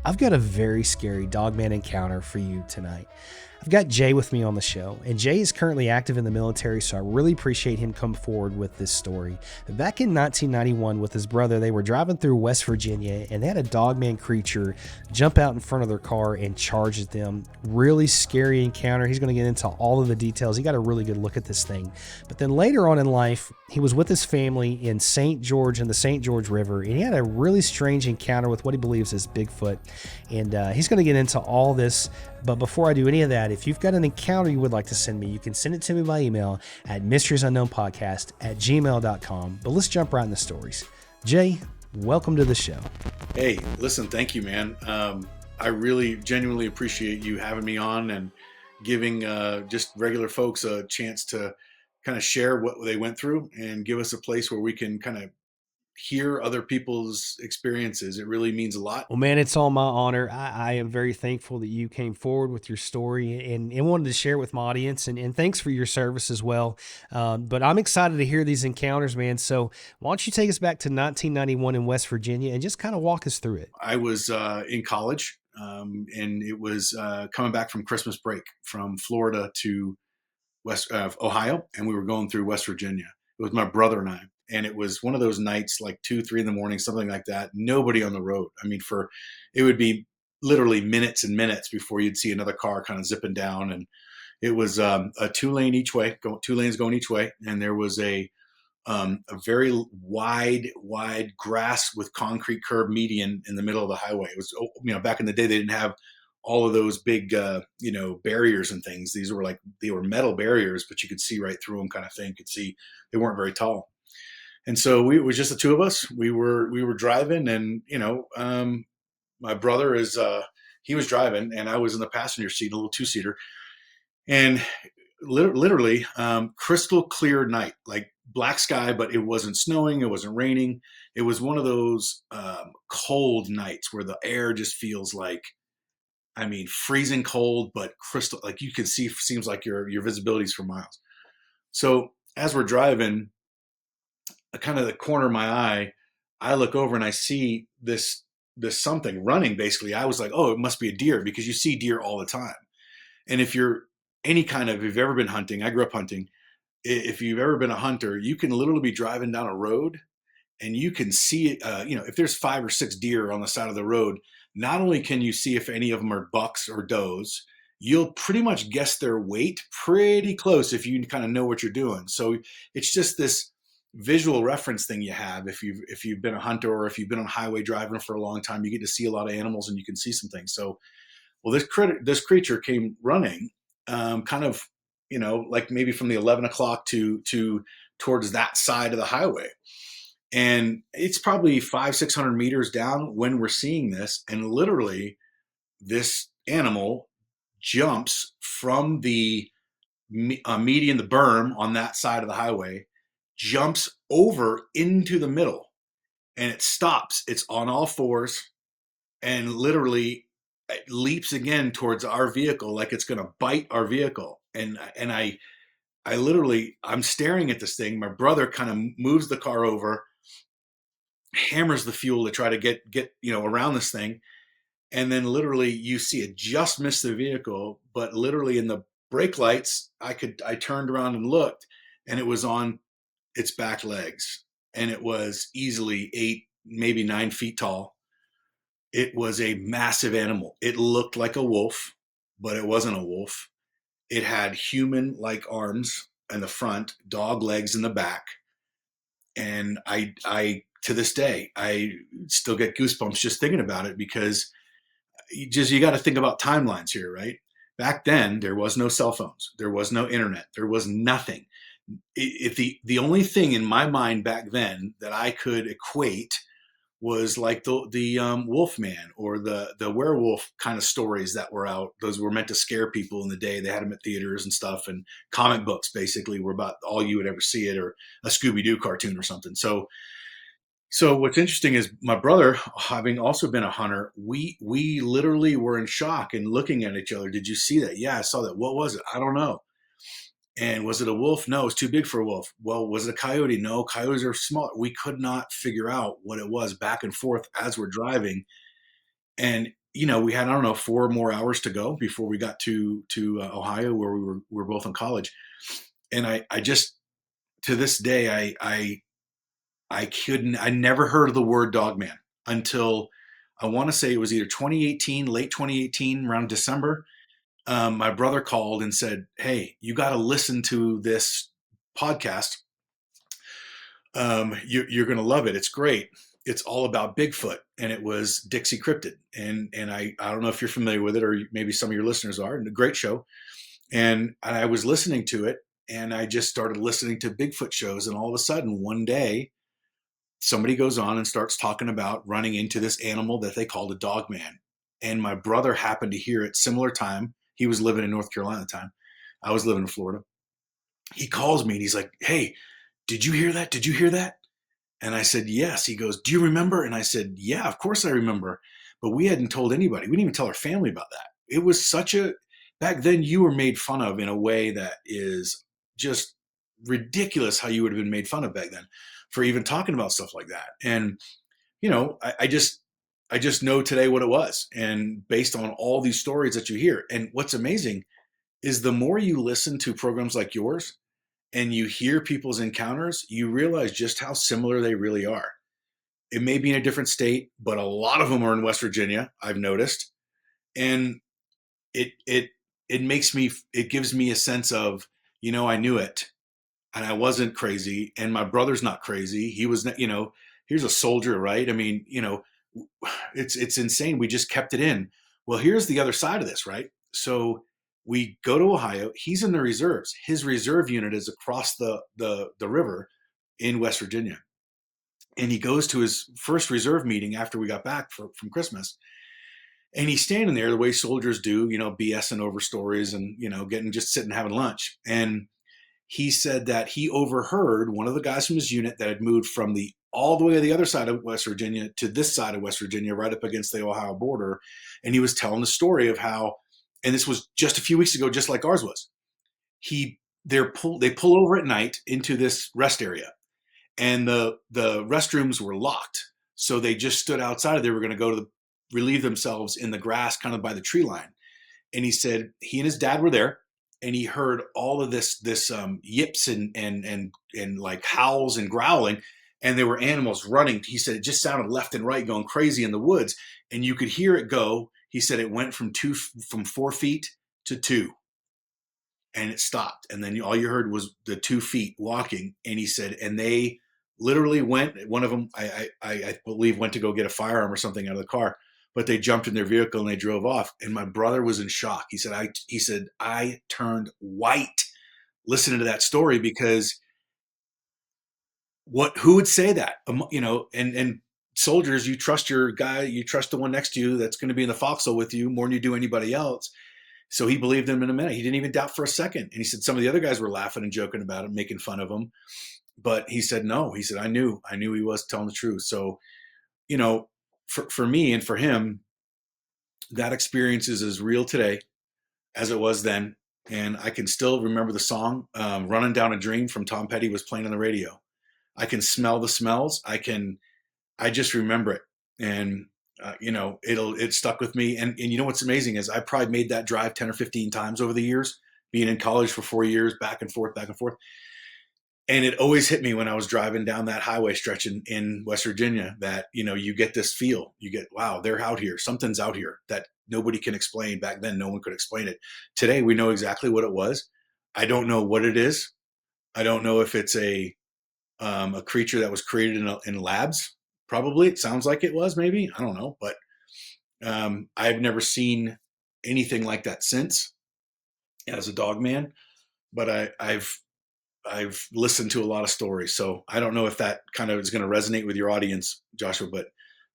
I've got a very scary dogman encounter for you tonight. I've got Jay with me on the show, and Jay is currently active in the military, so I really appreciate him coming forward with this story. Back in 1991 with his brother, they were driving through West Virginia, and they had a dogman creature jump out in front of their car and charge at them. Really scary encounter. He's going to get into all of the details. He got a really good look at this thing. But then later on in life, he was with his family in St. George in the St. George River, and he had a really strange encounter with what he believes is Bigfoot. And he's going to get into all this. But before I do any of that, if you've got an encounter you would like to send me, you can send it to me by email at mysteriesunknownpodcast@gmail.com. But let's jump right in the stories. Jay, welcome to the show. Hey, listen, thank you, man. I really genuinely appreciate you having me on and giving just regular folks a chance to kind of share what they went through and give us a place where we can kind of hear other people's experiences. It really means a lot. Well, man, it's all my honor. I am very thankful that you came forward with your story and wanted to share it with my audience. And thanks for your service as well. But I'm excited to hear these encounters, man. So why don't you take us back to 1991 in West Virginia and just kind of walk us through it? I was in college, and it was coming back from Christmas break from Florida to West Ohio, and we were going through West Virginia. It was my brother and I. And it was one of those nights, like 2, 3 in the morning, something like that. Nobody on the road. I mean, it would be literally minutes and minutes before you'd see another car kind of zipping down. And it was a 2 lane each way, 2 lanes going each way. And there was a very wide grass with concrete curb median in the middle of the highway. It was, back in the day, they didn't have all of those big, barriers and things. They were metal barriers, but you could see right through them, kind of thing. You could see they weren't very tall. And so it was just the two of us. We were driving, and my brother he was driving, and I was in the passenger seat, a little 2-seater, and literally crystal clear night, like black sky, but it wasn't snowing, it wasn't raining. It was one of those cold nights where the air just feels like, I mean, freezing cold, but crystal, like you can see. Seems like your visibility is for miles. So as we're driving, kind of the corner of my eye, I look over and I see this something running. Basically, I was like, oh, it must be a deer, because you see deer all the time. And if you've ever been hunting, I grew up hunting. If you've ever been a hunter, you can literally be driving down a road and you can see, if there's 5 or 6 deer on the side of the road, not only can you see if any of them are bucks or does, you'll pretty much guess their weight pretty close if you kind of know what you're doing. So it's just this visual reference thing you have if you've been a hunter, or if you've been on highway driving for a long time. You get to see a lot of animals and you can see some things. So, well, this creature came running, kind of, like maybe from the 11 o'clock to towards that side of the highway, and it's probably 500-600 meters down when we're seeing this, and literally this animal jumps from the median, the berm on that side of the highway, jumps over into the middle, and it stops. It's on all fours, and literally it leaps again towards our vehicle, like it's going to bite our vehicle. And I literally, I'm staring at this thing. My brother kind of moves the car over, hammers the fuel to try to get around this thing. And then literally you see it just miss the vehicle, but literally in the brake lights, I turned around and looked, and it was on its back legs, and it was easily 8, maybe 9 feet tall. It was a massive animal. It looked like a wolf, but it wasn't a wolf. It had human-like arms in the front, dog legs in the back. And I to this day, I still get goosebumps just thinking about it, because you got to think about timelines here, right? Back then, there was no cell phones. There was no internet. There was nothing. If the only thing in my mind back then that I could equate was like the Wolfman or the werewolf kind of stories that were out. Those were meant to scare people in the day. They had them at theaters and stuff, and comic books basically were about all you would ever see it, or a Scooby-Doo cartoon or something. So what's interesting is my brother, having also been a hunter, we literally were in shock and looking at each other. Did you see that? Yeah, I saw that. What was it? I don't know. And was it a wolf? No, it's too big for a wolf. Well, was it a coyote? No, coyotes are small. We could not figure out what it was, back and forth as we're driving. And we had, I don't know, 4 more hours to go before we got to Ohio, where we were both in college. And I just, to this day, I never heard of the word Dogman until, I want to say it was either 2018, late 2018, around December. My brother called and said, "Hey, you got to listen to this podcast. You're going to love it. It's great. It's all about Bigfoot." And it was Dixie Cryptid. And I don't know if you're familiar with it, or maybe some of your listeners are. And a great show. And I was listening to it, and I just started listening to Bigfoot shows. And all of a sudden, one day, somebody goes on and starts talking about running into this animal that they called a dogman. And my brother happened to hear it similar time. He was living in North Carolina at the time. I was living in Florida. He calls me and he's like, "Hey, did you hear that? Did you hear that?" And I said, "Yes." He goes, "Do you remember?" And I said, "Yeah, of course I remember." But we hadn't told anybody. We didn't even tell our family about that. It was back then you were made fun of in a way that is just ridiculous, how you would have been made fun of back then for even talking about stuff like that. And, I just know today what it was. And based on all these stories that you hear, and what's amazing is the more you listen to programs like yours and you hear people's encounters, you realize just how similar they really are. It may be in a different state, but a lot of them are in West Virginia, I've noticed. And it it it gives me a sense of, I knew it, and I wasn't crazy, and my brother's not crazy. He was, here's a soldier, right? I mean, it's insane. We just kept it in. Well, here's the other side of this, right? So we go to Ohio. He's in the reserves. His reserve unit is across the river in West Virginia, and he goes to his first reserve meeting after we got back from Christmas. And he's standing there the way soldiers do, BSing over stories and, getting, just sitting having lunch. And he said that he overheard one of the guys from his unit that had moved from all the way to the other side of West Virginia to this side of West Virginia, right up against the Ohio border. And he was telling the story of how, and this was just a few weeks ago, just like ours was. They pull over at night into this rest area, and the restrooms were locked. So they just stood outside. They were going to go to relieve themselves in the grass, kind of by the tree line. And he said he and his dad were there, and he heard all of this yips and like howls and growling, and there were animals running. He said it just sounded left and right, going crazy in the woods, and you could hear it go. He said it went from 4 feet to 2, and it stopped, and then all you heard was the 2 feet walking. And he said, and they literally went. One of them, I believe, went to go get a firearm or something out of the car, but they jumped in their vehicle and they drove off. And my brother was in shock. He said, I turned white listening to that story, because who would say that? And soldiers, you trust your guy, you trust the one next to you that's going to be in the foxhole with you more than you do anybody else. So he believed him in a minute. He didn't even doubt for a second. And he said some of the other guys were laughing and joking about him, making fun of him. But he said, no, he said, I knew he was telling the truth. So, for me and for him, that experience is as real today as it was then. And I can still remember the song, Running Down a Dream from Tom Petty was playing on the radio. I can smell the smells. I just remember it. And, it stuck with me. And what's amazing is I probably made that drive 10 or 15 times over the years, being in college for 4 years, back and forth, back and forth. And it always hit me when I was driving down that highway stretch in West Virginia that, you get this feel. You get, wow, they're out here. Something's out here that nobody can explain. Back then, no one could explain it. Today, we know exactly what it was. I don't know what it is. I don't know if it's a creature that was created in labs. Probably. It sounds like it was, maybe. I don't know. But I've never seen anything like that since as a dog man. But I've listened to a lot of stories, so I don't know if that kind of is going to resonate with your audience, Joshua, but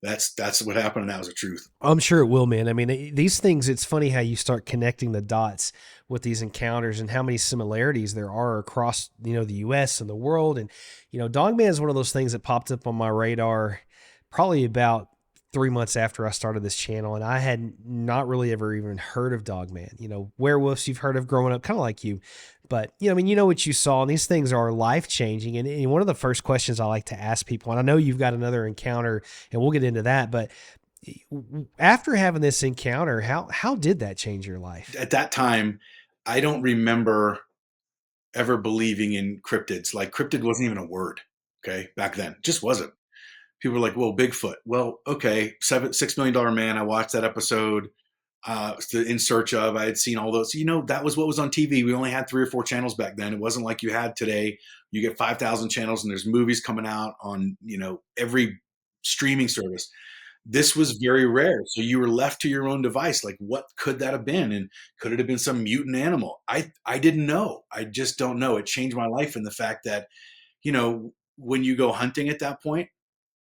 that's what happened, and that was the truth. I'm sure it will, man. I mean, these things, it's funny how you start connecting the dots with these encounters and how many similarities there are across, the US and the world. And, Dogman is one of those things that popped up on my radar probably about 3 months after I started this channel, and I had not really ever even heard of Dogman. Werewolves you've heard of growing up, kind of like you, but what you saw, and these things are life changing. And one of the first questions I like to ask people, and I know you've got another encounter, and we'll get into that, but After having this encounter, how did that change your life? At that time, I don't remember ever believing in cryptids. Like cryptid wasn't even a word. Okay. Back then, just wasn't. People were like, well, Bigfoot. Well, okay. $6 million man. I watched that episode, In Search Of. I had seen all those, that was what was on TV. We only had 3 or 4 channels back then. It wasn't like you had today. You get 5,000 channels and there's movies coming out on, every streaming service. This was very rare. So you were left to your own device. Like, what could that have been? And could it have been some mutant animal? I didn't know. I just don't know. It changed my life in the fact that, when you go hunting at that point,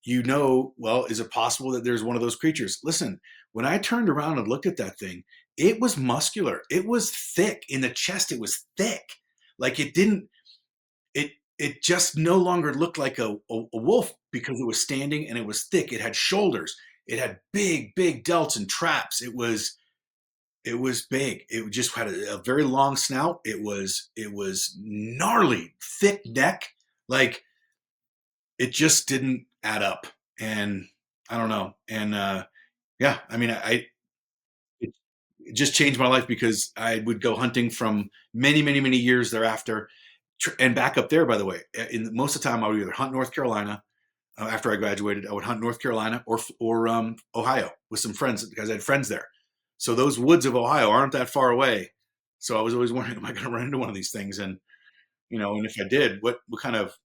well, is it possible that there's one of those creatures? Listen, when I turned around and looked at that thing, it was muscular. It was thick in the chest. It was thick. Like it just no longer looked like a wolf because it was standing and it was thick. It had shoulders. It had big, big delts and traps. It was big. It just had a very long snout. It was gnarly, thick neck. Like it just didn't add up. And I don't know. And yeah, I mean, it just changed my life because I would go hunting from many, many, many years thereafter. And back up there, by the way, most of the time I would either hunt North Carolina. After I graduated, I would hunt North Carolina or Ohio with some friends because I had friends there. So those woods of Ohio aren't that far away. So I was always wondering, am I going to run into one of these things? And and if I did, what kind of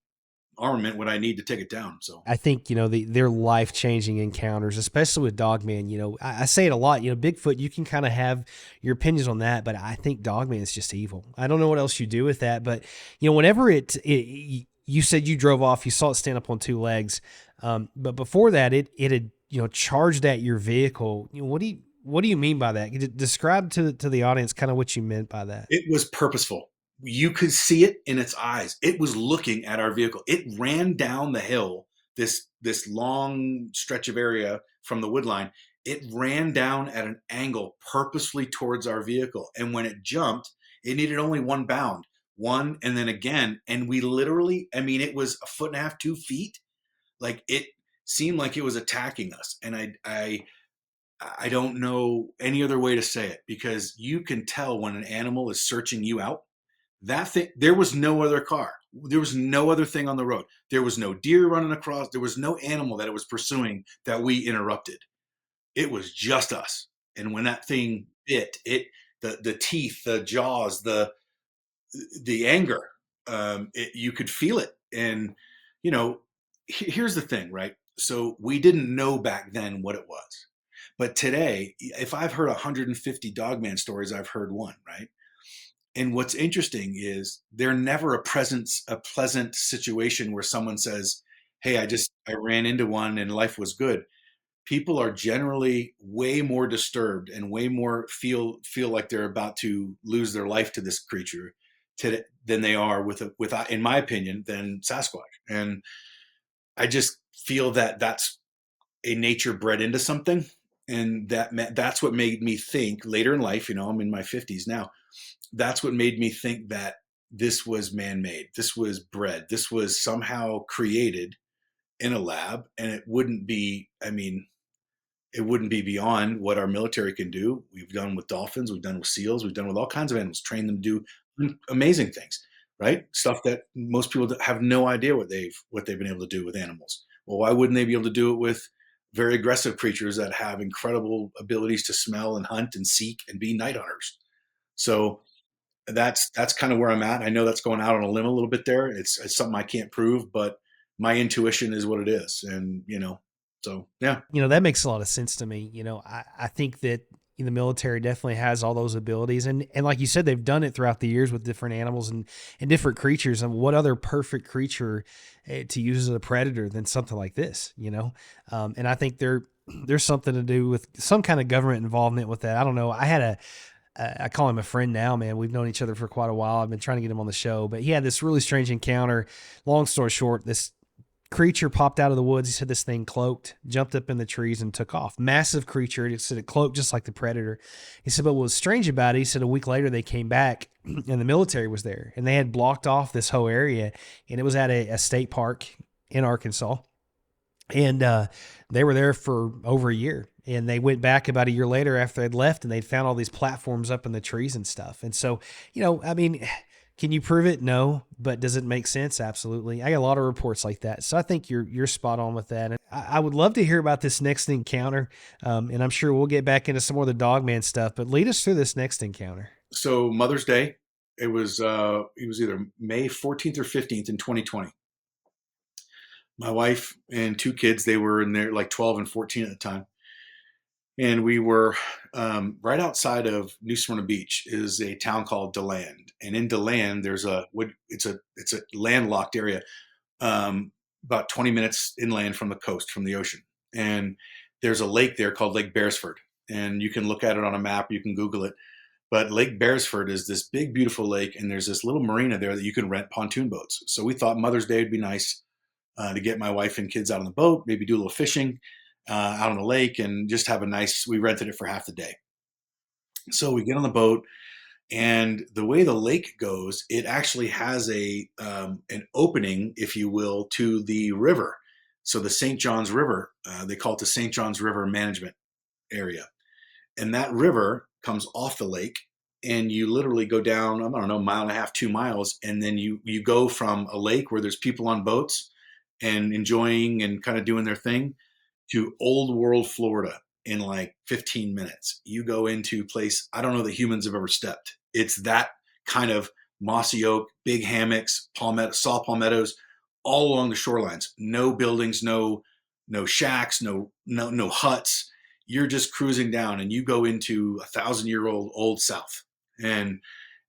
armament would I need to take it down? So I think, their life-changing encounters, especially with Dogman, I say it a lot, Bigfoot, you can kind of have your opinions on that, but I think Dogman is just evil. I don't know what else you do with that, but, whenever you said you drove off, you saw it stand up on 2 legs. But before that, it had, charged at your vehicle. What do you mean by that? Describe to the audience kind of what you meant by that. it was purposeful. You could see it in its eyes. It was looking at our vehicle. It ran down the hill, this long stretch of area from the wood line. It ran down at an angle purposefully towards our vehicle. And when it jumped, it needed only one bound, one and then again. And we literally, I mean, it was 1.5 feet, 2 feet. Like it seemed like it was attacking us. And I don't know any other way to say it because you can tell when an animal is searching you out. That thing, there was no other car. There was no other thing on the road. There was no deer running across. There was no animal that it was pursuing that we interrupted. It was just us. And when that thing bit, the teeth, the jaws, the anger, you could feel it. And here's the thing, right? So we didn't know back then what it was, but today, if I've heard 150 Dogman stories, I've heard one, right? And what's interesting is they're never a pleasant situation where someone says, "Hey, I ran into one and life was good." People are generally way more disturbed and way more feel like they're about to lose their life to this creature than they are with in my opinion, than Sasquatch. And I just feel that that's a nature bred into something, and that's what made me think later in life. I'm in my 50s now. That's what made me think that this was man-made. This was bred. This was somehow created in a lab, and it wouldn't be, it wouldn't be beyond what our military can do. We've done with dolphins, we've done with seals, we've done with all kinds of animals, train them to do amazing things, right? Stuff that most people have no idea what they've been able to do with animals. Well, why wouldn't they be able to do it with very aggressive creatures that have incredible abilities to smell and hunt and seek and be night hunters? So that's kind of where I'm at. I know that's going out on a limb a little bit there. It's something I can't prove, but my intuition is what it is. And, so, yeah. That makes a lot of sense to me. I think that the military definitely has all those abilities. And like you said, they've done it throughout the years with different animals and different creatures. And what other perfect creature to use as a predator than something like this, And I think there's something to do with some kind of government involvement with that. I don't know. I call him a friend now, man. We've known each other for quite a while. I've been trying to get him on the show, but he had this really strange encounter. Long story short, this creature popped out of the woods. He said this thing cloaked, jumped up in the trees and took off. Massive creature. He said it cloaked just like the predator. He said, but what was strange about it, he said a week later they came back and the military was there and they had blocked off this whole area, and it was at a state park in Arkansas. And they were there for over a year. And they went back about a year later after they'd left, and they'd found all these platforms up in the trees and stuff. And so, I mean, can you prove it? No, but does it make sense? Absolutely. I got a lot of reports like that, so I think you're spot on with that. And I would love to hear about this next encounter, and I'm sure we'll get back into some more of the Dogman stuff. But lead us through this next encounter. So Mother's Day, it was either May 14th or 15th in 2020. My wife and two kids, they were in there like 12 and 14 at the time. And we were right outside of New Smyrna Beach is a town called DeLand. And in DeLand, it's a landlocked area, about 20 minutes inland from the coast, from the ocean. And there's a lake there called Lake Beresford. And you can look at it on a map, you can Google it. But Lake Beresford is this big, beautiful lake, and there's this little marina there that you can rent pontoon boats. So we thought Mother's Day would be nice to get my wife and kids out on the boat, maybe do a little fishing out on the lake, and just have a nice. We rented it for half the day. So we get on the boat, and the way the lake goes, it actually has an opening, if you will, to the river. So the St. Johns River, they call it the St. Johns River Management Area, and that river comes off the lake, and you literally go down, I don't know, a mile and a half, 2 miles, and then you go from a lake where there's people on boats and enjoying and kind of doing their thing to old world Florida in like 15 minutes. You go into a place I don't know that humans have ever stepped. It's that kind of mossy oak, big hammocks, saw palmettos all along the shorelines. No buildings, no shacks, no huts. You're just cruising down, and you go into 1,000-year-old old South. And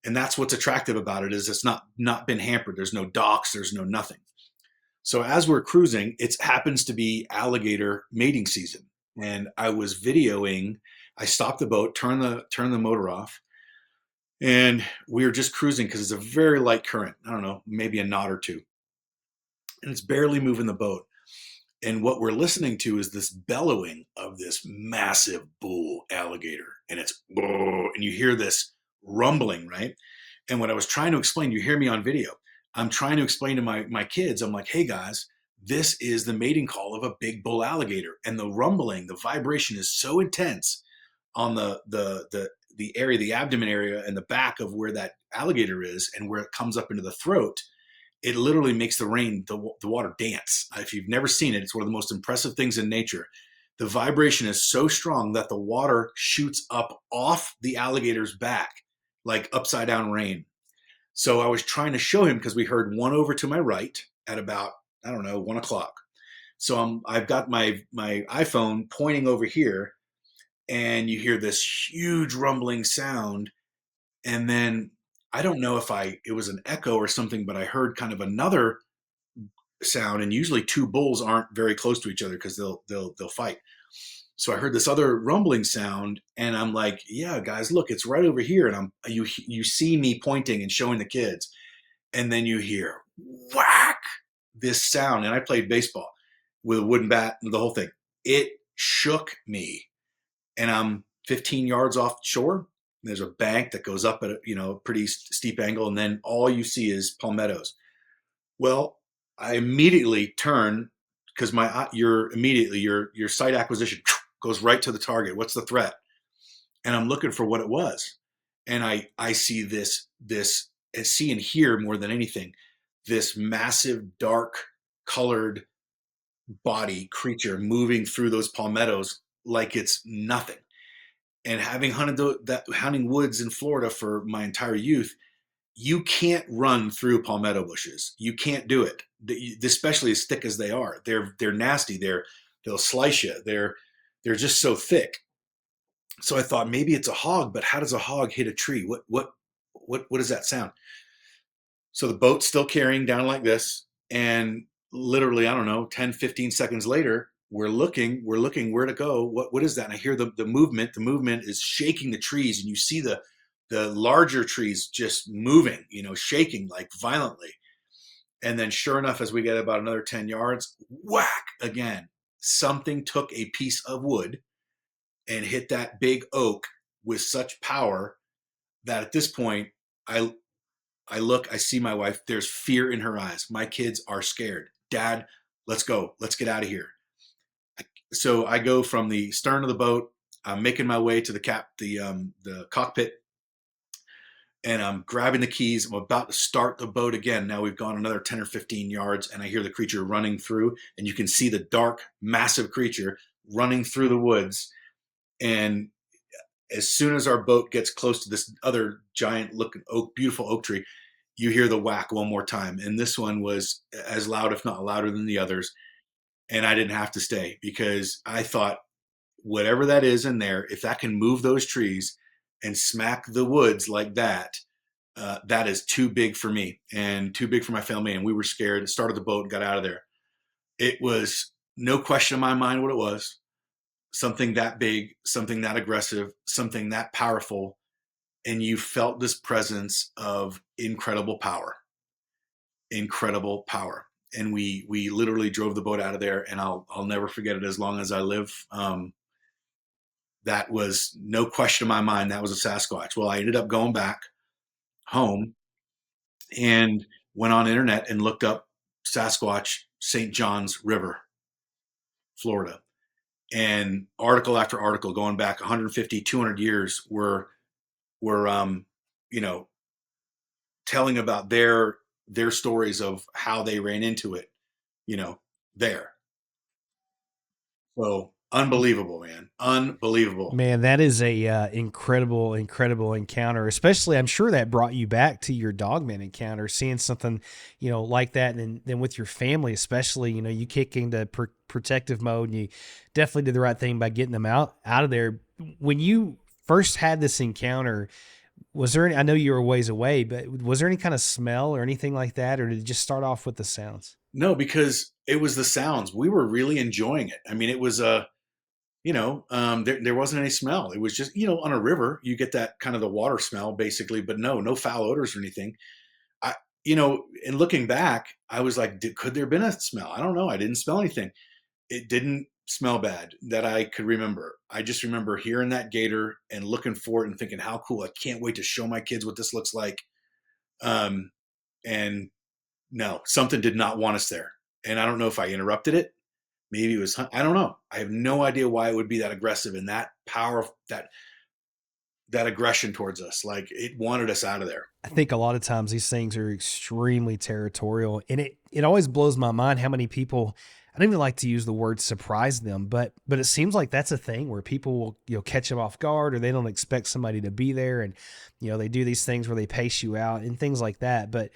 that's what's attractive about it, is it's not been hampered. There's no docks, there's no nothing. So as we're cruising, it happens to be alligator mating season. And I was videoing, I stopped the boat, turned the motor off, and we were just cruising because it's a very light current. I don't know, maybe a knot or two. And it's barely moving the boat. And what we're listening to is this bellowing of this massive bull alligator. And and you hear this rumbling, right? And what I was trying to explain, you hear me on video, I'm trying to explain to my kids, I'm like, hey guys, this is the mating call of a big bull alligator. And the rumbling, the vibration is so intense on the area, the abdomen area and the back of where that alligator is, and where it comes up into the throat. It literally makes the water dance. If you've never seen it, it's one of the most impressive things in nature. The vibration is so strong that the water shoots up off the alligator's back like upside down rain. So I was trying to show him, because we heard one over to my right at about, I don't know, 1 o'clock. So I've got my iPhone pointing over here, and you hear this huge rumbling sound. And then I don't know if it was an echo or something, but I heard kind of another sound. And usually two bulls aren't very close to each other because they'll fight. So I heard this other rumbling sound, and I'm like, yeah, guys, look, it's right over here. And you see me pointing and showing the kids, and then you hear whack, this sound. And I played baseball with a wooden bat and the whole thing. It shook me, and I'm 15 yards off shore. There's a bank that goes up at a pretty steep angle, and then all you see is palmettos. Well, I immediately turn, because your sight acquisition goes right to the target. What's the threat? And I'm looking for what it was, and I see I see and hear more than anything, this massive dark colored body creature moving through those palmettos like it's nothing. And having hunting woods in Florida for my entire youth, you can't run through palmetto bushes. You can't do it, especially as thick as they are. They're nasty. They'll slice you. They're just so thick. So I thought maybe it's a hog, but how does a hog hit a tree? What does that sound? So the boat's still carrying down like this, and literally, I don't know, 10, 15 seconds later, we're looking where to go. What is that? And I hear the movement. The movement is shaking the trees, and you see the larger trees just moving, shaking like violently. And then sure enough, as we get about another 10 yards, whack again. Something took a piece of wood and hit that big oak with such power that at this point, I look, I see my wife, there's fear in her eyes. My kids are scared. Dad, let's go. Let's get out of here. So I go from the stern of the boat. I'm making my way to the cockpit, and I'm grabbing the keys. I'm about to start the boat again. Now we've gone another 10 or 15 yards, and I hear the creature running through, and you can see the dark, massive creature running through the woods. And as soon as our boat gets close to this other giant looking beautiful oak tree, you hear the whack one more time. And this one was as loud, if not louder than the others. And I didn't have to stay because I thought, whatever that is in there, if that can move those trees and smack the woods like that, that is too big for me and too big for my family. And we were scared, started the boat and got out of there. It was no question in my mind what it was. Something that big, something that aggressive, something that powerful. And you felt this presence of incredible power. And we literally drove the boat out of there, and I'll never forget it as long as I live. That was no question in my mind. That was a Sasquatch. Well, I ended up going back home and went on internet and looked up Sasquatch St. John's River, Florida. And article after article going back 150, 200 years were you know, telling about their stories of how they ran into it, you know, there. So unbelievable, man. Unbelievable. Man, that is a incredible encounter. Especially, I'm sure that brought you back to your Dogman encounter, seeing something, like that, and then with your family, especially, you kick into protective mode, and you definitely did the right thing by getting them out of there. When you first had this encounter, was there any, I know you were a ways away, but was there any kind of smell or anything like that, or did it just start off with the sounds? No, because it was the sounds. We were really enjoying it. I mean, it was there wasn't any smell. It was just, on a river, you get that kind of the water smell basically, but no foul odors or anything. I, in looking back, I was like, could there have been a smell? I don't know. I didn't smell anything. It didn't smell bad that I could remember. I just remember hearing that gator and looking for it and thinking, how cool. I can't wait to show my kids what this looks like. And no, something did not want us there. And I don't know if I interrupted it. Maybe it was, I don't know. I have no idea why it would be that aggressive and that power, that aggression towards us. Like it wanted us out of there. I think a lot of times these things are extremely territorial, and it always blows my mind how many people, I don't even like to use the word surprise them, but it seems like that's a thing where people will, catch them off guard, or they don't expect somebody to be there. And, they do these things where they pace you out and things like that. But,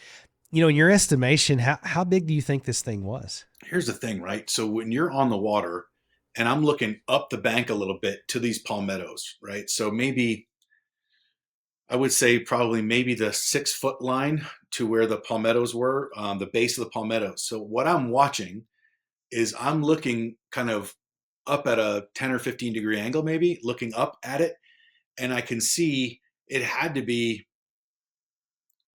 in your estimation, how big do you think this thing was? Here's the thing, right? So when you're on the water and I'm looking up the bank a little bit to these palmettos, right? So maybe I would say probably maybe the 6 foot line to where the palmettos were, the base of the palmettos. So what I'm watching is I'm looking kind of up at a 10 or 15 degree angle, maybe looking up at it. And I can see it had to be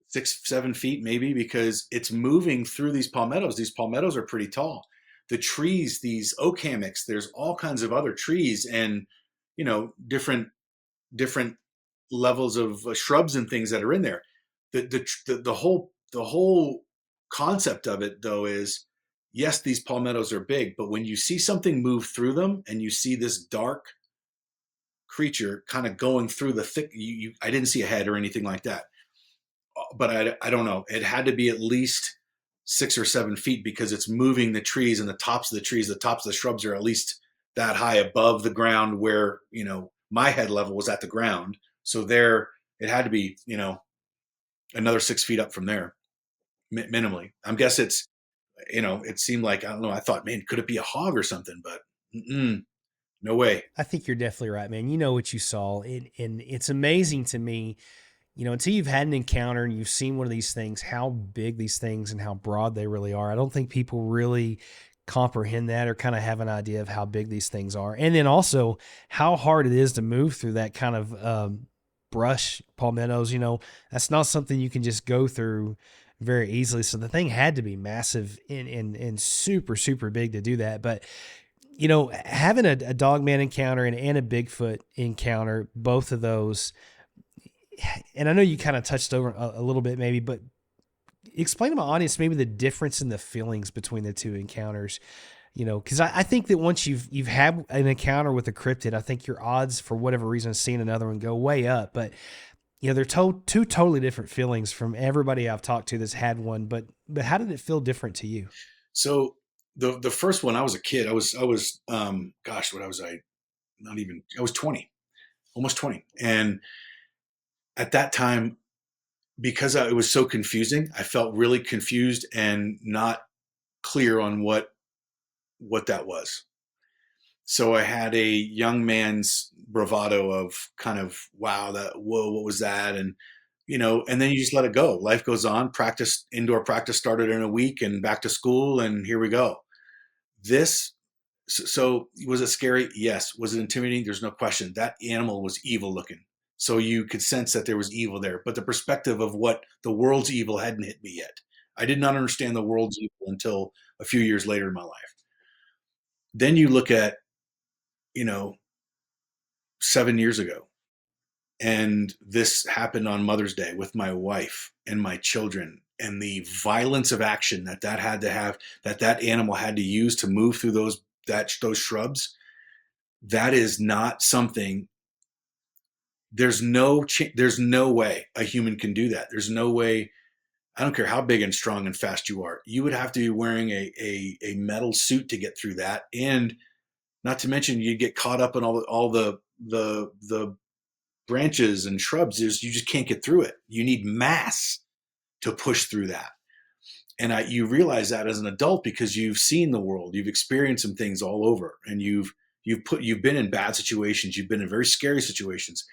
6, 7 feet maybe, because it's moving through these palmettos. These palmettos are pretty tall. The trees, these oak hammocks, there's all kinds of other trees and, different levels of shrubs and things that are in there. The whole concept of it though is, yes, these palmettos are big, but when you see something move through them and you see this dark creature kind of going through the thick, I didn't see a head or anything like that, but I don't know. It had to be at least 6 or 7 feet because it's moving the trees and the tops of the trees, the tops of the shrubs are at least that high above the ground where, my head level was at the ground. So there, it had to be, another 6 feet up from there, minimally. I guess it's, it seemed like, I don't know. I thought, man, could it be a hog or something? But no way. I think you're definitely right, man. You know what you saw. And it's amazing to me, until you've had an encounter and you've seen one of these things, how big these things and how broad they really are. I don't think people really comprehend that or kind of have an idea of how big these things are. And then also how hard it is to move through that kind of brush, palmettos. That's not something you can just go through very easily. So the thing had to be massive and super, super big to do that. But having a Dogman encounter and a Bigfoot encounter, both of those, and I know you kind of touched over a little bit maybe, but explain to my audience maybe the difference in the feelings between the two encounters. Because I think that once you've had an encounter with a cryptid, I think your odds for whatever reason of seeing another one go way up. But they're two totally different feelings from everybody I've talked to that's had one. But how did it feel different to you? So the first one, I was a kid. I was gosh, what was I? Not even. I was 20, almost 20, and at that time, because it was so confusing, I felt really confused and not clear on what that was. So I had a young man's bravado of kind of, wow, that, whoa, what was that? And, and then you just let it go. Life goes on. Indoor practice started in a week and back to school. And here we go. This, so was it scary? Yes. Was it intimidating? There's no question. That animal was evil looking. So you could sense that there was evil there. But the perspective of what the world's evil hadn't hit me yet. I did not understand the world's evil until a few years later in my life. Then you look at, you know, 7 years ago. And this happened on Mother's Day with my wife and my children, and the violence of action that had to have, that animal had to use to move through those shrubs. That is not something. There's no way a human can do that. There's no way. I don't care how big and strong and fast you are. You would have to be wearing a metal suit to get through that, and not to mention you'd get caught up in all the branches and shrubs. You just can't get through it. You need mass to push through that. And you realize that as an adult because you've seen the world, you've experienced some things all over, and you've been in bad situations, you've been in very scary situations.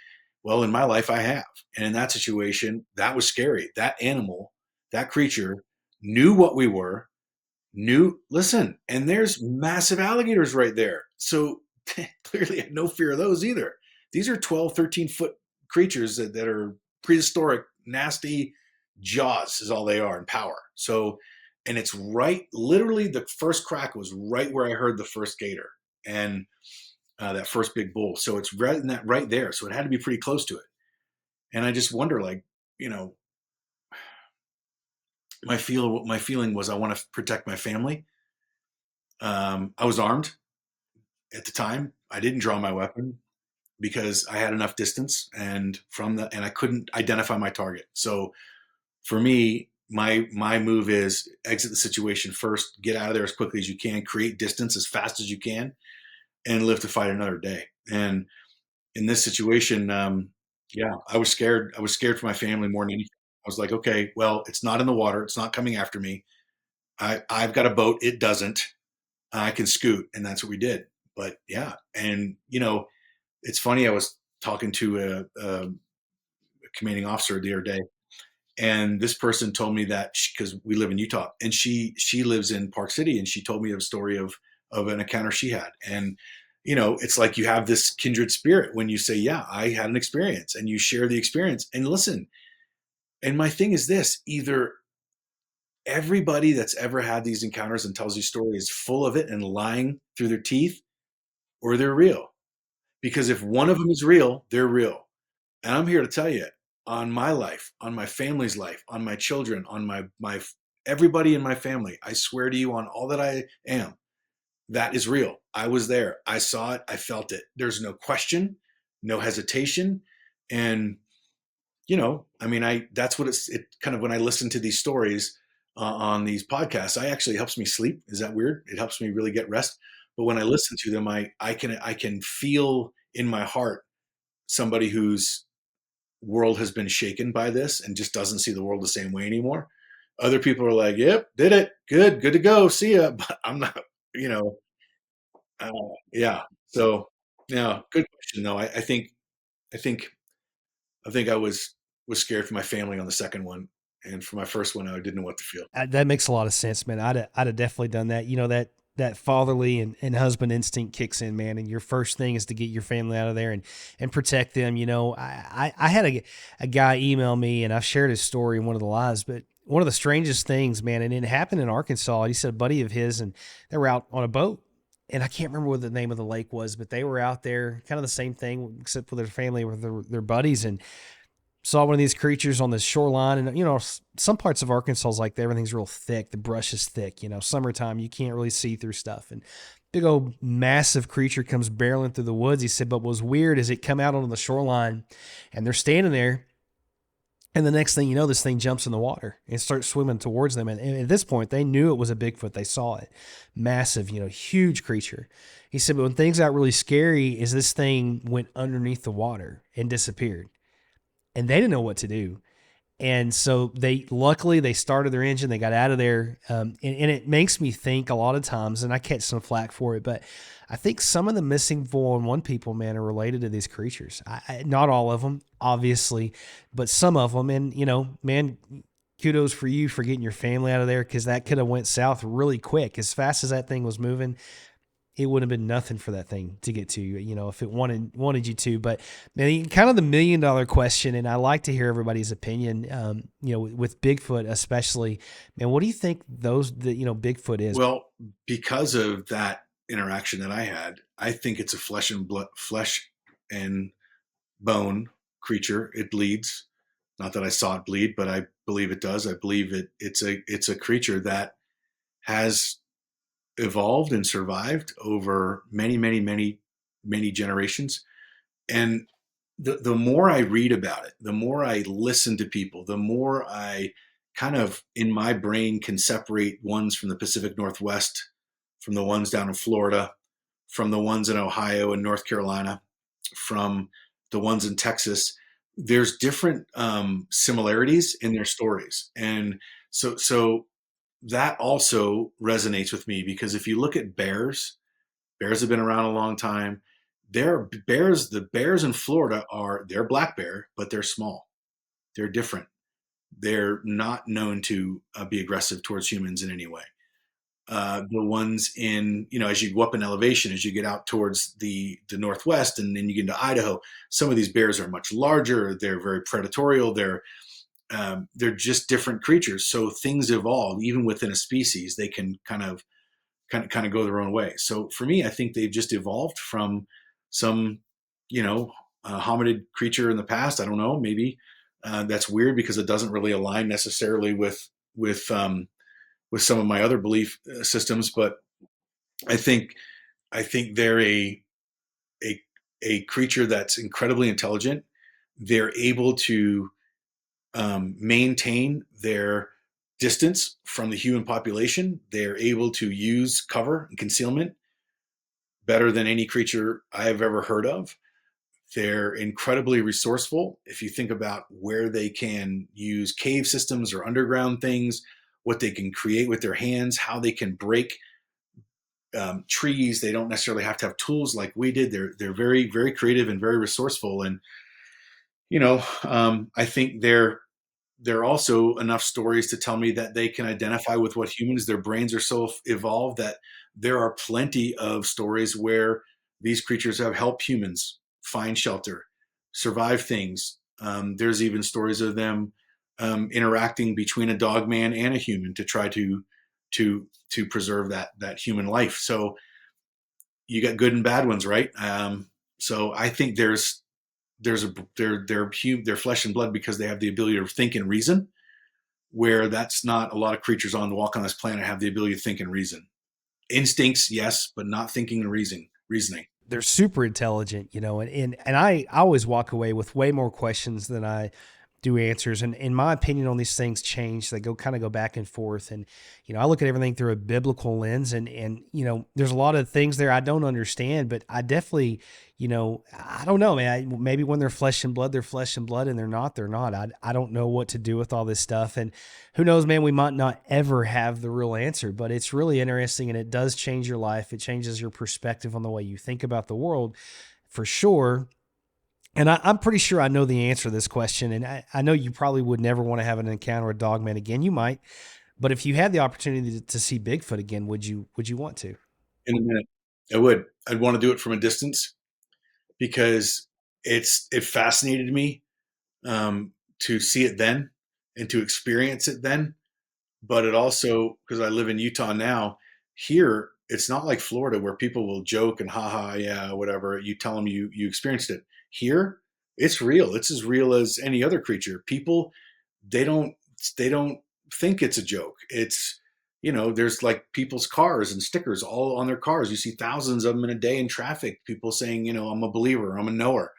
Well, in my life, I have, and in that situation, that was scary. That animal, that creature, knew what we were. Listen, and there's massive alligators right there. So clearly, I had no fear of those either. These are 12, 13-foot creatures that are prehistoric, nasty jaws is all they are in power. So, and it's literally the first crack was right where I heard the first gator and that first big bull. So it's right there. So it had to be pretty close to it. And I just wonder, like, you know, my feeling was I want to protect my family. I was armed at the time. I didn't draw my weapon because I had enough distance and I couldn't identify my target. So for me, my move is exit the situation first, get out of there as quickly as you can, create distance as fast as you can, and live to fight another day. And in this situation, yeah, I was scared. I was scared for my family more than anything. I was like, okay, well, it's not in the water. It's not coming after me. I've got a boat. It doesn't. I can scoot. And that's what we did. But yeah. And, it's funny. I was talking to a commanding officer the other day, and this person told me that because we live in Utah, and she lives in Park City, and she told me a story of an encounter she had. And it's like you have this kindred spirit when you say, yeah, I had an experience, and you share the experience. And listen, and my thing is this: either everybody that's ever had these encounters and tells you story is full of it and lying through their teeth, or they're real. Because if one of them is real, they're real. And I'm here to tell you, on my life, on my family's life, on my children, on my everybody in my family, I swear to you on all that I am, that is real. I was there. I saw it. I felt it. There's no question, no hesitation. And, I mean, that's what it kind of, when I listen to these stories on these podcasts, it helps me sleep. Is that weird? It helps me really get rest. But when I listen to them, I can feel in my heart somebody whose world has been shaken by this and just doesn't see the world the same way anymore. Other people are like, yep, did it. Good to go. See ya. But I'm not, you know, uh, yeah. So, yeah, good question though. I think, I think I was scared for my family on the second one. And for my first one, I didn't know what to feel. That makes a lot of sense, man. I'd have definitely done that. That fatherly and husband instinct kicks in, man. And your first thing is to get your family out of there and protect them. I had a guy email me, and I've shared his story in one of the lives, but one of the strangest things, man, and it happened in Arkansas. He said a buddy of his, and they were out on a boat, and I can't remember what the name of the lake was, but they were out there, kind of the same thing, except for their family with their buddies, and saw one of these creatures on the shoreline, and some parts of Arkansas is like that. Everything's real thick. The brush is thick. Summertime you can't really see through stuff, and big old massive creature comes barreling through the woods. He said, but what was weird is it come out onto the shoreline, and they're standing there. And the next thing you know, this thing jumps in the water and starts swimming towards them. And at this point, they knew it was a Bigfoot. They saw it. Massive, huge creature. He said, but when things got really scary is this thing went underneath the water and disappeared. And they didn't know what to do. And so luckily they started their engine, they got out of there. And it makes me think a lot of times, and I catch some flack for it, but I think some of the missing 411 people, man, are related to these creatures. Not all of them, obviously, but some of them. And, man, kudos for you for getting your family out of there, because that could have went south really quick. As fast as that thing was moving, it would have been nothing for that thing to get to you, if it wanted you to. But man, kind of the $1 million question, and I like to hear everybody's opinion, with Bigfoot especially. Man, what do you think Bigfoot is? Well, because of that interaction that I had, I think it's a flesh and bone creature. It bleeds. Not that I saw it bleed, but I believe it does. I believe it's a creature that has evolved and survived over many, many, many, many generations. And the more I read about it, the more I listen to people, the more I kind of in my brain can separate ones from the Pacific Northwest, from the ones down in Florida, from the ones in Ohio and North Carolina, from the ones in Texas. There's different similarities in their stories. And so that also resonates with me, because if you look at bears have been around a long time. The bears in Florida they're black bear, but they're small. They're different. They're not known to be aggressive towards humans in any way. The ones as you go up in elevation, as you get out towards the Northwest, and then you get into Idaho, some of these bears are much larger. They're very predatorial. They're just different creatures. So things evolve even within a species. They can kind of go their own way. So for me, I think they've just evolved from some, hominid creature in the past. I don't know. Maybe that's weird because it doesn't really align necessarily with some of my other belief systems. But I think they're a creature that's incredibly intelligent. They're able to maintain their distance from the human population. They're able to use cover and concealment better than any creature I have ever heard of. They're incredibly resourceful. If you think about where they can use cave systems or underground things, what they can create with their hands, how they can break trees. They don't necessarily have to have tools like we did. They're very, very creative and very resourceful. And I think there are also enough stories to tell me that they can identify with what humans. Their brains are so evolved that there are plenty of stories where these creatures have helped humans find shelter, survive things. There's even stories of them interacting between a dog man and a human to try to preserve that human life. So you got good and bad ones, right? So I think they're flesh and blood because they have the ability to think and reason, where that's not a lot of creatures on this planet have the ability to think and reason. Instincts, yes, but not thinking and reasoning. They're super intelligent, and I always walk away with way more questions than I do answers. And in my opinion on these things change. They go back and forth. And, I look at everything through a biblical lens, and there's a lot of things there I don't understand, but I definitely, I don't know, man. Maybe when they're flesh and blood, they're flesh and blood, and they're not. I don't know what to do with all this stuff. And who knows, man, we might not ever have the real answer, but it's really interesting, and it does change your life. It changes your perspective on the way you think about the world for sure. And I'm pretty sure I know the answer to this question. And I know you probably would never want to have an encounter with Dogman again. You might, but if you had the opportunity to see Bigfoot again, would you want to? In a minute, I would. I'd want to do it from a distance because it fascinated me to see it then and to experience it then. But it also, because I live in Utah now, here it's not like Florida where people will joke and haha, yeah, whatever. You tell them you experienced it. Here, It's real. It's as real as any other creature. People, they don't they don't think it's a joke. It's, there's like people's cars and stickers all on their cars. You see thousands of them in a day in traffic. People saying, I'm a believer, I'm a knower.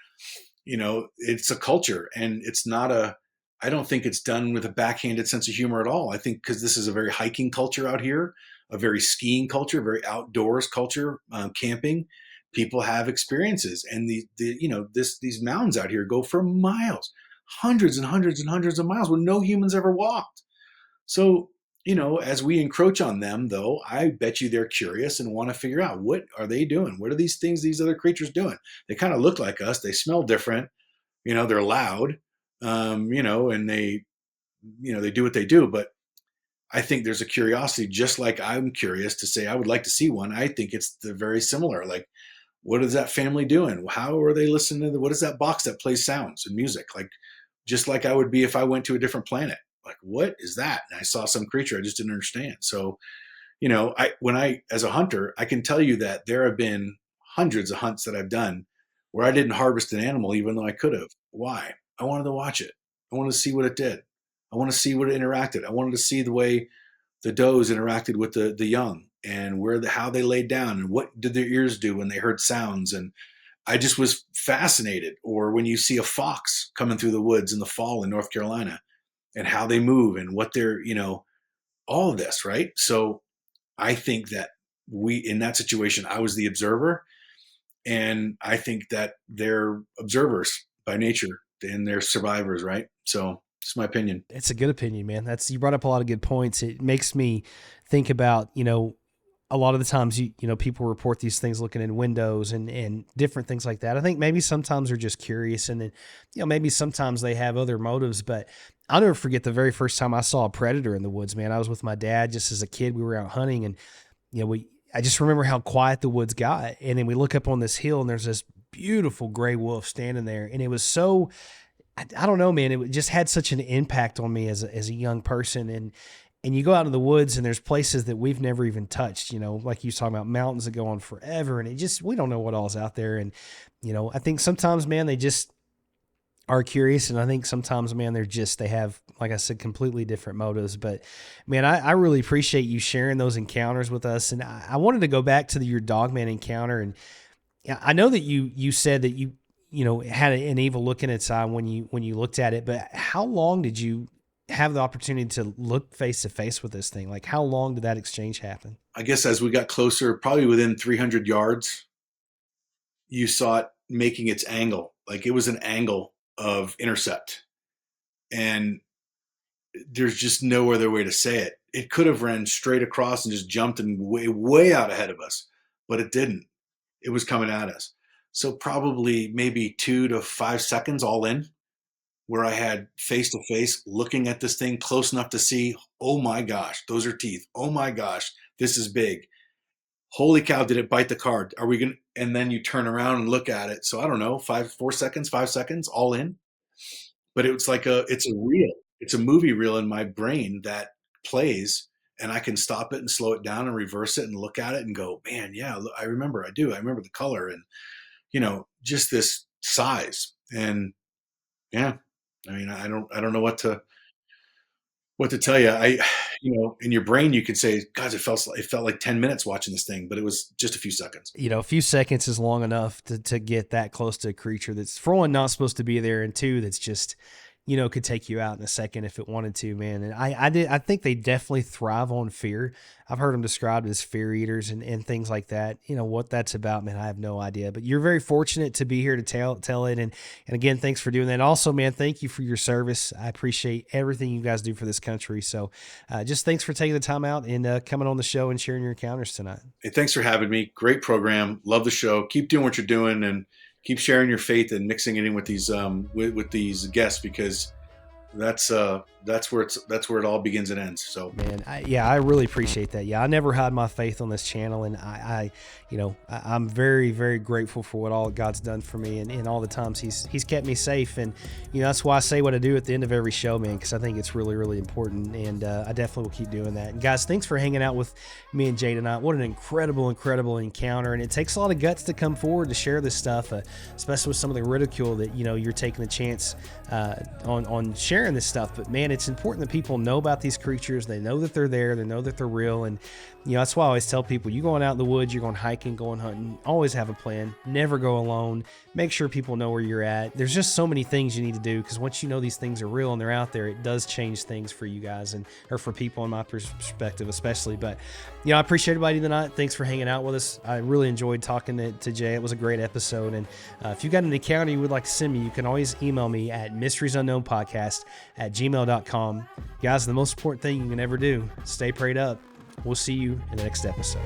It's a culture, and it's not a. I don't think it's done with a backhanded sense of humor at all. I think because this is a very hiking culture out here, a very skiing culture, very outdoors culture, camping. People have experiences, and these mountains out here go for miles, hundreds and hundreds and hundreds of miles where no humans ever walked. So, as we encroach on them, though, I bet you they're curious and want to figure out, what are they doing? What are these things, these other creatures doing? They kind of look like us. They smell different. They're loud, and they do what they do. But I think there's a curiosity, just like I'm curious to say, I would like to see one. I think they're very similar. Like, what is that family doing? How are they listening to what is that box that plays sounds and music? Like, just like I would be if I went to a different planet. Like, what is that? And I saw some creature I just didn't understand. So, as a hunter, I can tell you that there have been hundreds of hunts that I've done where I didn't harvest an animal, even though I could have. Why? I wanted to watch it. I wanted to see what it did. I want to see what it interacted. I wanted to see the way the does interacted with the young, and how they laid down, and what did their ears do when they heard sounds. And I just was fascinated. Or when you see a fox coming through the woods in the fall in North Carolina, and how they move and what they're, all of this, right? So I think that in that situation, I was the observer, and I think that they're observers by nature and they're survivors, right? So it's my opinion. It's a good opinion, man. You brought up a lot of good points. It makes me think about, a lot of the times people report these things looking in windows and different things like that. I think maybe sometimes they're just curious, and then, maybe sometimes they have other motives. But I'll never forget the very first time I saw a predator in the woods, man. I was with my dad just as a kid. We were out hunting, and I just remember how quiet the woods got. And then we look up on this hill, and there's this beautiful gray wolf standing there. And it was so, I don't know, man, it just had such an impact on me as a young person. And you go out in the woods, and there's places that we've never even touched, like you was talking about, mountains that go on forever. And we don't know what all's out there. And, I think sometimes, man, they just are curious. And I think sometimes, man, they have, like I said, completely different motives. But man, I really appreciate you sharing those encounters with us. And I wanted to go back to your Dogman encounter. And I know that you said that you had an evil look in its eye when you looked at it, but how long did you have the opportunity to look face to face with this thing? Like, how long did that exchange happen? I guess as we got closer, probably within 300 yards, you saw it making its angle. Like, it was an angle of intercept, and there's just no other way to say it. It could have ran straight across and just jumped and way out ahead of us, but it didn't. It was coming at us. So probably maybe 2 to 5 seconds all in, where I had face to face looking at this thing close enough to see, oh my gosh, those are teeth. Oh my gosh, this is big. Holy cow, did it bite the card? Are we going to, and then you turn around and look at it. So I don't know, 5 seconds, all in. But it's it's a movie reel in my brain that plays, and I can stop it and slow it down and reverse it and look at it and go, man, yeah, I remember. I do. I remember the color and, just this size. And yeah, I mean, I don't know what to tell you. In your brain, you could say, "God, it felt like 10 minutes watching this thing," but it was just a few seconds. A few seconds is long enough to get that close to a creature that's, for one, not supposed to be there, and two, that's just, could take you out in a second if it wanted to, man. And I think they definitely thrive on fear. I've heard them described as fear eaters and things like that. What that's about, man, I have no idea. But you're very fortunate to be here to tell it. And again, thanks for doing that. Also, man, thank you for your service. I appreciate everything you guys do for this country. So just thanks for taking the time out and coming on the show and sharing your encounters tonight. Hey, thanks for having me. Great program. Love the show. Keep doing what you're doing, and keep sharing your faith and mixing it in with these with these guests, because that's where it all begins and ends. So Man, I really appreciate that. Yeah, I never hide my faith on this channel, and I'm very, very grateful for what all God's done for me, and all the times He's kept me safe, and that's why I say what I do at the end of every show, man, because I think it's really, really important, and I definitely will keep doing that. And guys, thanks for hanging out with me and Jay tonight. What an incredible encounter, and it takes a lot of guts to come forward to share this stuff, especially with some of the ridicule that you're taking the chance on sharing this stuff. But man, it's important that people know about these creatures. They know that they're there. They know that they're real. And that's why I always tell people, you going out in the woods, you're going hiking, going hunting, always have a plan. Never go alone. Make sure people know where you're at. There's just so many things you need to do, because once you know these things are real and they're out there, it does change things for you guys, or for people in my perspective especially. But I appreciate everybody tonight. Thanks for hanging out with us. I really enjoyed talking to Jay. It was a great episode. And if you've got an encounter you would like to send me, you can always email me at mysteriesunknownpodcast@gmail.com. Guys, the most important thing you can ever do, stay prayed up. We'll see you in the next episode.